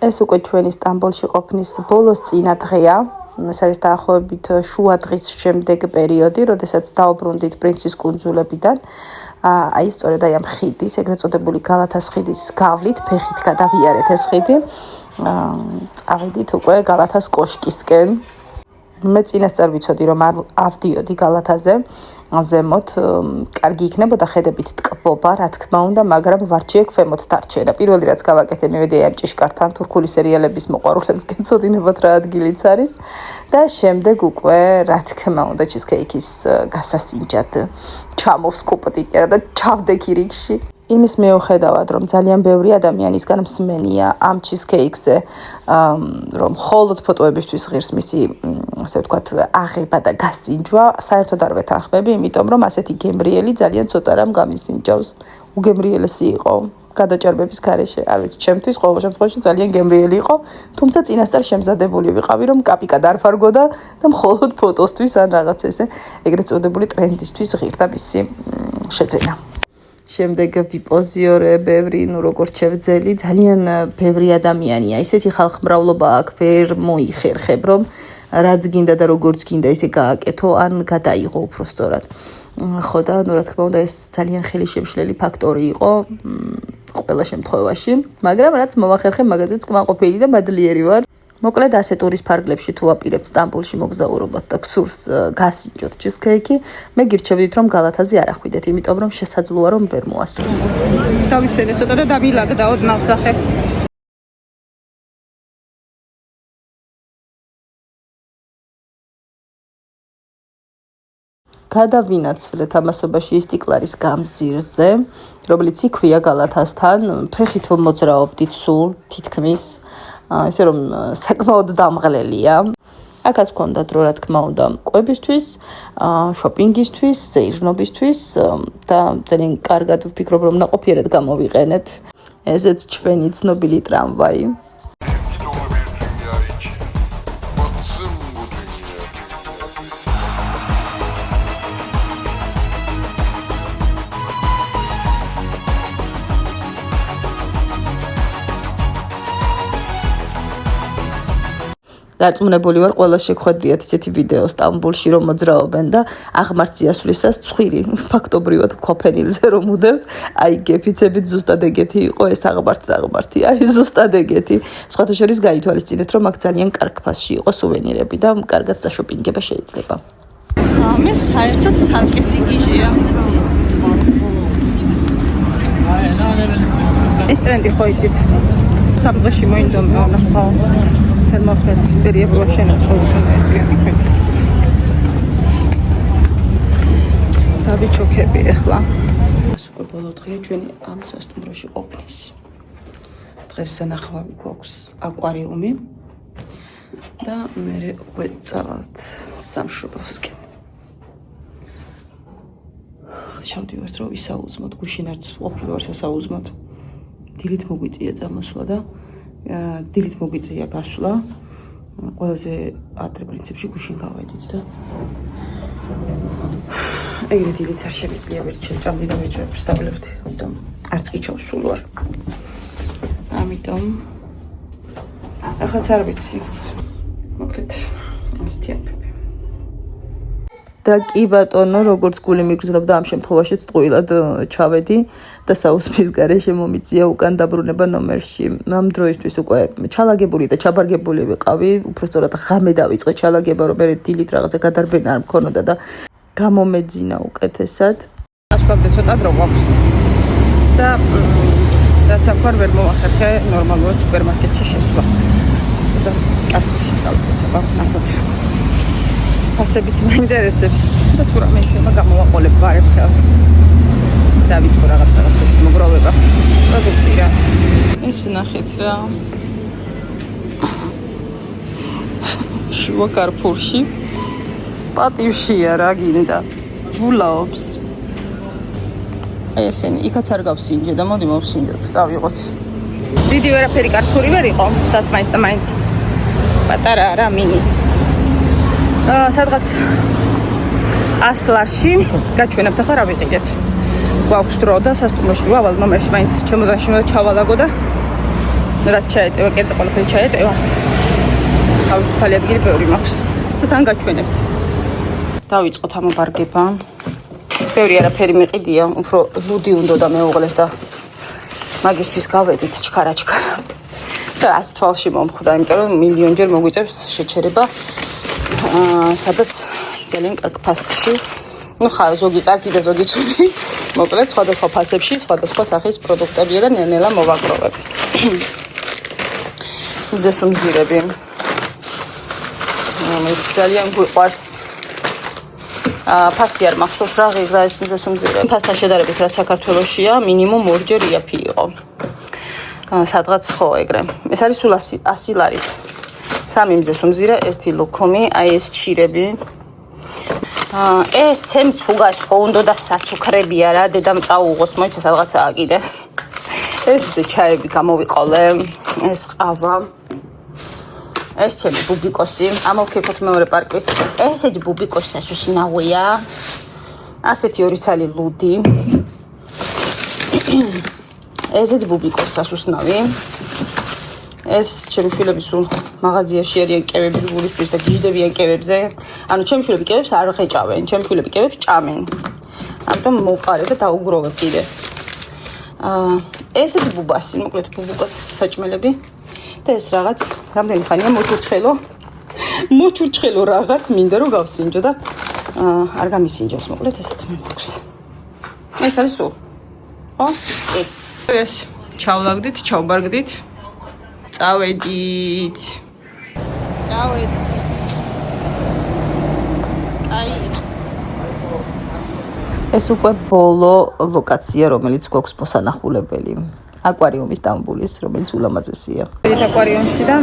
ეს უკვე ჩვენი სტამბოლში ყოფნის ბოლოს წინა დღეა. ეს არის დაახლოებით შუა დღის შემდეგ პერიოდი, როდესაც დაუბრუნდით პრინცის კუნძულებიდან. აი სწორედ აი ამ ხიდის, ეგრეთ წოდებული გალათას ხიდის გავლით, ფეხით გადავიარეთ ეს ხიდი. წავედით უკვე გალათას კოშკისკენ. მე წინასწარ ვიცოდი, რომ არ ავდიოდი გალათაზე. ზემოთ კარგი იქნებოდა ხედებით ტკბობა, რა თქმა უნდა, მაგრამ ვარჯიშე ქვემოთ დარჩე და პირველი რაც გავაკეთე, მივედი ამ ჭიშკართან თურქული სერიალების მოყვარულებს გეცოდინებათ რა ადგილიც არის და შემდეგ უკვე რა თქმა უნდა ჩიზკეიკის გასასინჯად ჩამოვსკუპდით და ჩავდექი რიგში. იმის მეუხედავად, რომ ძალიან ბევრი ადამიანისგან მსმენია ამ ჩიზკეიკზე, რომ მხოლოდ ფოტოებისთვის ღირს მისი, ასე ვთქვათ, აღება და გასინჯვა, საერთოდ არ ვეთანხმები, იმიტომ რომ ასეთი გემრიელი ძალიან ცოტა რამ გამისინჯავს. უგემრიელესი იყო გადაჭარბების გარეშე, არ ვიცი, ჩემთვის ყოველ შემთხვევაში ძალიან გემრიელი იყო, თუმცა წინასწარ შემზადებული ვიყავი, რომ კაპიკად არ ვარგოდა და მხოლოდ ფოტოსთვის ან რაღაც ესე, ეგრეთ წოდებული ტრენდისთვის ღირდა მისი შეძენა. შემდეგ ვიპოზიორე ბევრი, როგორც შევძელი, ძალიან ბევრი ადამიანია. ისეთი ხალხმრავლობა აქ ვერ მოიხერხებ, რომ რაც გინდა და როგორც გინდა ისე გააკეთო, ან გადაიღო უფრო სწორად. ხო და რა თქმა უნდა ეს ძალიან ხელისშემშლელი ფაქტორი იყო ყველა შემთხვევაში, მაგრამ რაც მოვახერხე, მაგაზეც კმაყოფილი და მადლიერი ვარ. მოკლედ ასე ტურის ფარგლებში თუ აპირებთ სტამბოლში მოგზაურობათ და გსურს გასინჯოთ ჩიზკეიკი, მე გირჩევდით რომ გალათაზე არ ახვიდეთ, იმიტომ რომ შესაძლოა რომ ვერ მოასწროთ. დავიშვენე ცოტა და დამილაგდაოდ ნავსახე. გადავინაცვლეთ ამასობაში ისტიკლარის გამზირზე, რომელიც იქვია გალათასთან, ფეხით მოძრაობდით სულ თითქმის ისე რომ საკმაოდ დამღლელია. აქაც გქონდა დრო რა თქმა უნდა კვებისთვის, შოპინგისთვის, ზეირნობისთვის და ძალიან კარგად ვფიქრობ რომ ნაყოფიერად გამოვიყენეთ. ესეც ჩვენი ცნობილი ტრამვაი. დარწმუნებული ვარ, ყველა შეგხვედრიათ ისეთი ვიდეო სტამბოლში რომ მოძრაობენ და აღმართზე ასვლისას ცხვირი ფაქტობრივად ქოფენილზე რომ უდევთ, აი გეფიცებით ზუსტად ეგეთი იყო ეს აღმართი, აი ზუსტად ეგეთი. სხვათა შორის გაითვალისწინეთ, რომ აქ ძალიან კარგ ფასში იყო სუვენირები და კარგად წაშოპინგება შეიძლება. მე საერთოდ ცალკე სიგიჟეა. ეს ტრენდი ხო იცით? სამდღეში მოინდომე ნახავ. მოსმენს პერიოდში შენებს ყოველდღიურად დავიჩოქები ახლა. ეს უკვე ბოლო დღეა ჩვენი ამ სასტუმროში ყოფნის. დღეს სანახავი გვაქვს აკვარიუმი და მე უკვე წავალთ სამშობლოსკენ. შევდივართ რომ ისაუზმოთ, გუშინ არც ყოფილვარ სასაუზმოთ. დილით მოგვიწია წამოსვლა და დილით მოგვიწია გასვლა. ყველაზე ადრე პრინციპში გუშინ გავედით და ეგრე დილით არ შემიძლია ვერც შეჭამდი და მეჭვებს დავლებდი. ამიტომ არც კი ჩავსულ ვარ. ამიტომ ახაც არ ვიცი. მოკლედ ასთიანები. და კი ბატონო, როგორც გული მიგრძნობდა ამ შემთხვევაშიც ტყუილად ჩავედი და საუზმის გარეშე მომიწია უკან დაბრუნება ნომერში. ამ დროისთვის უკვე ჩალაგებული და ჩაბარგებული ვიყავი, უფრო სწორად ღამე დავიწყე ჩალაგება, რომ მე დილით რაღაცა გადარბენა არ მქონოდა და გამომეძინა უკეთესად. ასწავლე ცოტა დრო გვაქვს. და რაც ახარ ვერ მოვახერხე ნორმალურად სუპერმარკეტში შესვლა. და კასურში წავიდეთ, აბა ნახოთ. ფასებიც მაინტერესებს და თუ რამე შემა გამოვაყოლებ ვარებ ხელს. დავიწყო რაღაცებს მოგროვება. პროდუქტი რა. ეს ნახეთ რა. შუა კარფურში. პატივშია რა გინდა. გულაობს. აი ესენი, იქაც არ გავსინჯე და მოდი მოვსინჯოთ. დავიღოთ. დიდი ვერაფერი კარფური ვერ იყო, თათმაინც და მაინც პატარა რა მინი. სადღაც ასლარში გაჩვენებთ ახლა რა ვიყიდეთ. გვაქვს დრო და სასტუმროში ვალ ნომერში მაინც ჩემოდანში უნდა ჩავალაგო და რაც ჩაეტევა, კერტა ყველაფერი ჩაეტევა. თავისუფალი ადგილი ბევრი მაქვს და თან გაჩვენებთ. დავიწყოთ ამობარგება. ბევრი არაფერი მიყიდია, უფრო ლუდი უნდა და მეუღლეს და მაგისთვის გავედით ჩქარა-ჩქარა. და ას თვალში მომხვდა, იმიტომ რომ მილიონჯერ მოგვიწევს შეჩერება, სადაც ძალიან კარგ ფასში. Ну, ზოგი კარგი და ზოგი ცუდი. მოკლედ, სხვადასხვა ფასებში, სხვადასხვა სახის პროდუქტებია და ნელ-ნელა მოვაგროვებ. მზესუმზირები. მე ძალიან გვიყვარს. ფასი არ მახსოვს რა ღირდა ეს მზესუმზირე. ფასთან შედარებით რაც საქართველოშია, მინიმუმ 2-ჯერ იაფი იყო. სადღაც ხო ეგრე. ეს არის სულ 100 ლარის. 3 მზესუმზირე, 1 ლუქუმი, აი ეს ჩირები. ეს ცემ ცუგას ხო უნდა და საცუქრებია რა, დედამ წაუღოს, მოიცა სადღაცაა კიდე. ეს ჩაები გამოვიყოლე, ეს ყავა. ეს ჩემი ბუბიკოსი, ამოვქეკოთ მეორე პარკიც. ესეთი ბუბიკოსი სასუსინავია. ასეთი 2 ცალი ლუდი. ესეთი ბუბიკოსი სასუსნავი. ეს ჩემი შვილები სულ მაღაზიაში არიან კევების გულისთვის და გიждდებიან კევებზე. ანუ ჩემი შვილები კევებს არ ღეჭავენ, ჩემი შვილები კევებს ჭამენ. ამიტომ მოვყარე და დაუგროვებ კიდე. ესეთი ბუბასი, მოკლედ ბუბუკას საჭმელები. და ეს რაღაც რამდენი ხანია მოჩურჩხელო რაღაც მინდა რომ გავსინჯო და არ გამისინჯოს, მოკლედ ესეც მე მაქვს. ეს არის სულ. ხო? ეს ჩავლაგდით, ჩავბარგდით. წავედით. აი. ეს უკვე ბოლო ლოკაცია, რომელიც გვაქვს მოსანახულებელი. აკვარიუმის დამბულის, რომელიც ულამაზესია. ერთ აკვარიუმში და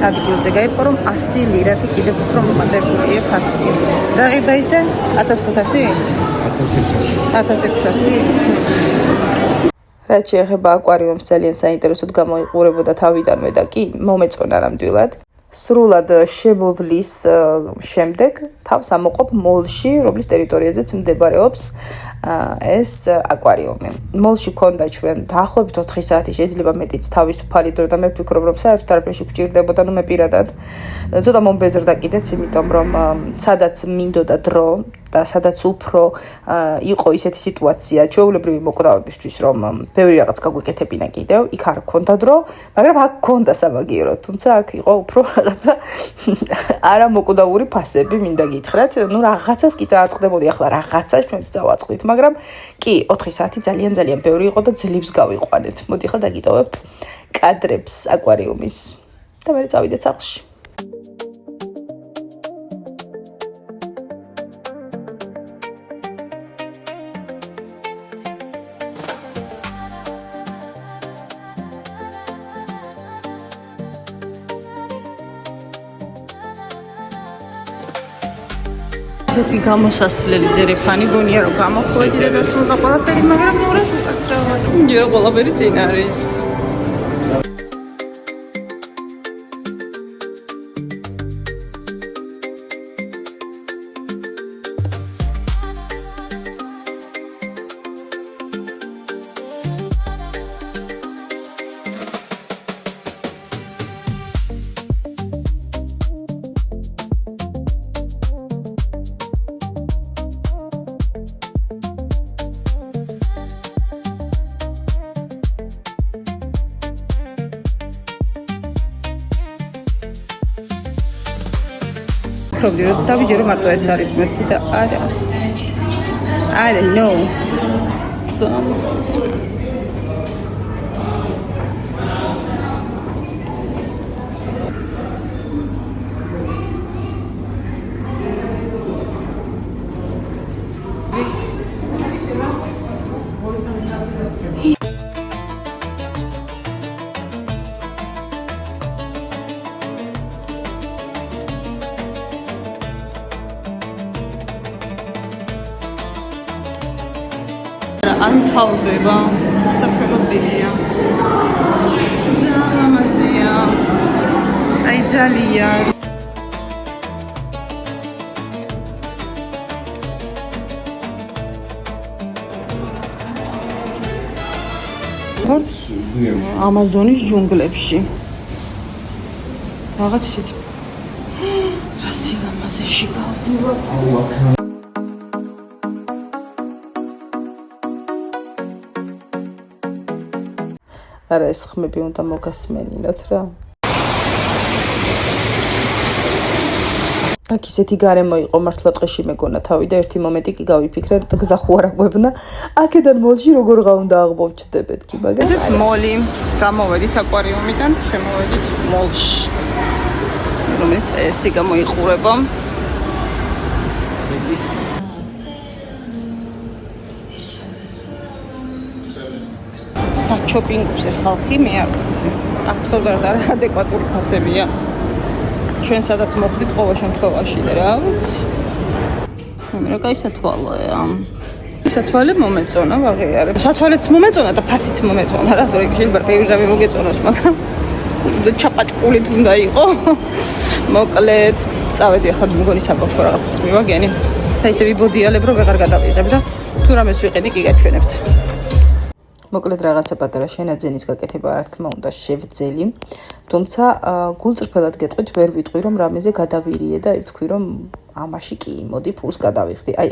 ადგილზე გაიყო რომ 100 ლირათი კიდევ უფრო მომატებულია ფასი. რა ღირდა ისე? 1500? 1600. რაც შეეხება აკვარიუმს ძალიან საინტერესოდ გამოიყურებოდა თავიდანვე და კი მომეწონა ნამდვილად. სრულად შემოვლის შემდეგ თავს ამოყოფ მოლში, რომლის ტერიტორიაზეც მდებარეობს ეს აკვარიუმი. მოლში ქონდა ჩვენ დაახლოებით 4 საათი, შეიძლება მეტიც თავისუფალი დრო და მე ვფიქრობ რომ საერთოდ არაფერში გვჭირდებოდა, ნუ მე პირადად ცოტა მომბეზრდა კიდეც, იმიტომ რომ სადაც მინდოდა დრო და სადაც უფრო იყო ისეთი სიტუაცია ჩვეულებრივი მოკვდავებისთვის, რომ ბევრი რაღაც გაგვიკეთებინა კიდევ, იქ არ ქონდა დრო, მაგრამ აქ ქონდა სამაგიერო, თუმცა აქ იყო უფრო რაღაცა არა მოკვდავური ფასები, მინდა გითხრათ, ნუ რაღაცას კი წააწყდებოდი, ახლა რაღაცას ჩვენც წავაწყდით, მაგრამ კი 4 საათი ძალიან ბევრი იყო და ძლივს გავიყვანეთ. მოდი ახლა დაგიტოვებთ კადრებს აკვარიუმის და მე წავიდეთ სახლში. ესეთი გამოსასვლელი დერეფანი გონია რომ გამოხვედი და დასრულდა ყველაფერი, მაგრამ ნუ რა უკაცრავად. ჯერ ყველაფერი წინ არის. ვფიქრობდი რომ დავიჯერო მარტო ეს არის მეთქი და არა. I don't know. So არ მთავრდება, საშუალებია. ძალიან ლამაზია. აი ძალიან. ამაზონის ჯუნგლებში. რაღაც ისეთ რა სილამაზეში გავდივართ. არა ეს ხმები უნდა მოგასმენინოთ რა. აქ ისეთი გარემო იყო მართლა ტყეში მეგონა თავი და ერთი მომენტი კი გავიფიქრე და გზა ხო არ აგვებნა. აქედან მოლში როგორ უნდა აღმოჩნდებეთ კი მაგას. ესეც მოლი. გამოვედით აკვარიუმიდან, შემოვედით მოლში. რომელიც ესე გამოიყურება. საჩოპინგებს ეს ხალხი მე არ ვიცი. აბსოლუტურად არადეკვატური ფასებია. ჩვენ სადაც მოხდით ყოველ შემთხვევაში და რა ვიცი. მე კაი სათვალოა. სათვალე მომეწონა ვაღიარებ. სათვალეც მომეწონა და ფასიც მომეწონა რა. შეიძლება პეიჟამი მოგეწონოს, მაგრამ ჩაპაჭკულით უნდა იყო. მოკლედ, წავედი ახლა მგონი საბავშვო რაღაცას მივაგენი. და ისე ვიბოდიალებ რომ ვეღარ გადავიღებ და თუ რამეს ვიყიდი კი გაჩვენებთ. მოკლედ რაღაცა პატარა შენაძენის გაკეთება რა თქმა უნდა შევძელი. თუმცა გულწრფელად გეტყვით ვერ ვიტყვი რომ რამეზე გადავირიე და ვთქვი რომ ამაში კი მოდი ფულს გადავიხდი. აი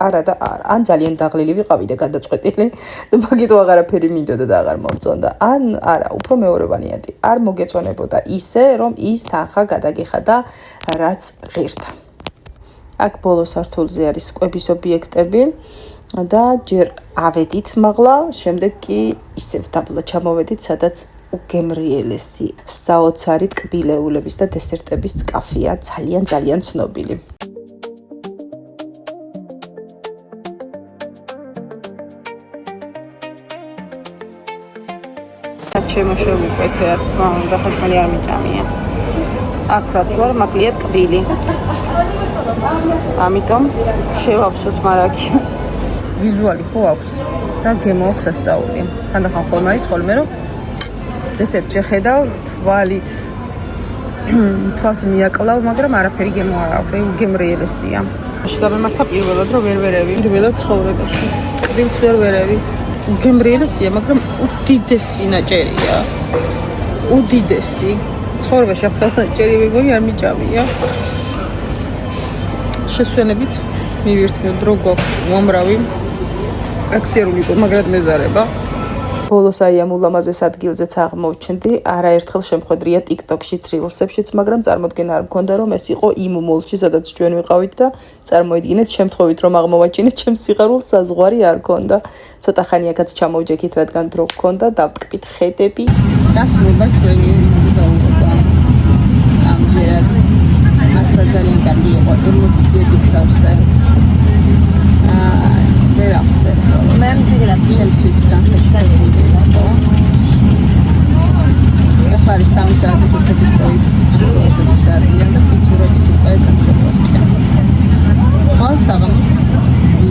არა და არა. ან ძალიან დაღლილი ვიყავი და გადაწყვეტილი და მაგით აღარაფერი მინდოდა და აღარ მომწონდა. ან არა, უფრო მეორე ვარიანტი. არ მოგეწონებოდა ისე რომ ის თანხა გადაგიხადა რაც ღირდა. აქ ბოლო სართულზე არის კვების ობიექტები. და ჯერ ავედით მაღლა, შემდეგ კი ისევ დაბლა ჩამოვედით, სადაც უგემრიელესი საოცარი ტკბილეულების და დესერტების კაფეა, ძალიან ცნობილი. შემოშევუკვეთ რა თქმა უნდა, ხაჭმალი არ მიჭამია. აქ რაც ვარ, მაკლია ტკბილი. ამიტომ შევავსოთ მარაკი. ვიზუალი ხო აქვს და გემო აქვს ასწაული. ხანდახან ხოლმე არის ხოლმე რომ დესერტ შეხედავ თვალით თვალს მიაკლავ, მაგრამ არაფერი გემო არ აქვს, უგემრიელესია. შედამემართა პირველად რომ ვერვერევი, პირველად ცხოვრებაში. კბილს ვერვერევი. უგემრიელესია, მაგრამ უდიდესი ნაჭერია. უდიდესი. ცხოვრებაში ახლა ნაჭერი მეგონი არ მიჭამია. შესვენებით მივირთმევ დრო გვაქვს უამრავი აქსიერული მაგრამ მეზარება. ბოლოს აი ამ ულამაზეს ადგილზეც აღმოჩნდი, არაერთხელ შემხვედრია TikTok-შიც, Reels-ებშიც, მაგრამ წარმოდგენა არ მქონდა რომ ეს იყო იმ მოლში, სადაც ჩვენ ვიყავით და წარმოიდგინეთ შემთხვევით რომ აღმოვაჩინეთ, ჩემს სიღარულს საზღვარი არ ქონდა. ცოტა ხანი აქაც ჩამოვჯექით, რადგან დრო გქონდა, დავტკბით ხედებით. დასრულდა ჩვენი მოგზაურობა. ამჯერად მართლა ძალიან კარგი იყო, ემოციებით სავსე. ვერ აღწერ. მე მჯერად ჩემთვის განსაკუთრებული იყო. ახლა არის 3 საათი თურქეთის პროექტი, შეგვიძლია საათიან და ფიცურობით უკვე სამშობლოს კი. ხალ საღამოს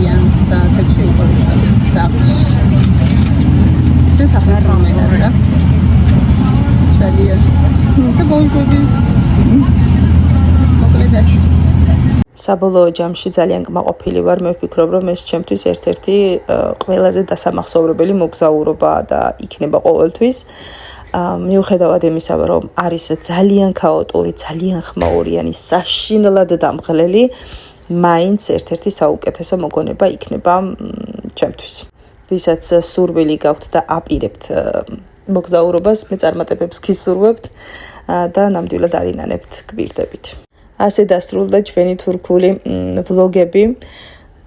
იან საათებში უყურებთ საფში. სასახლის მომენტი რა. ძალიან და ბონჟური. მოკლედ ეს საბოლოო ჯამში ძალიან კმაყოფილი ვარ, მე ვფიქრობ რომ ეს ჩემთვის ერთ-ერთი ყველაზე დასამახსოვრებელი მოგზაურობაა და იქნება ყოველთვის. მიუხედავად იმისა, რომ არის ძალიან ქაოტური, ძალიან ხმაურიანი, საშინლად დამღლელი, მაინც ერთ-ერთი საუკეთესო მოგონება იქნება ჩემთვის. ვისაც სურვილი გაქვთ და აპირებთ მოგზაურობას, მე წარმატებებს გისურვებთ და ნამდვილად არინანებთ გვირდებით. ასე დასრულდა ჩვენი თურქული ვლოგები.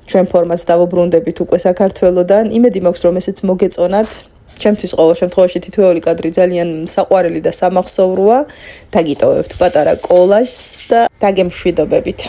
ჩვენ ფორმატს დავუბრუნდებით უკვე საქართველოდან. იმედი მაქვს რომ ესეც მოგეწონათ. ჩემთვის ყოველ შემთხვევაში თითოეული კადრი ძალიან საყვარელი და სამახსოვროა. დაგიტოვებთ პატარა კოლაჟს და დაგემშვიდობებით.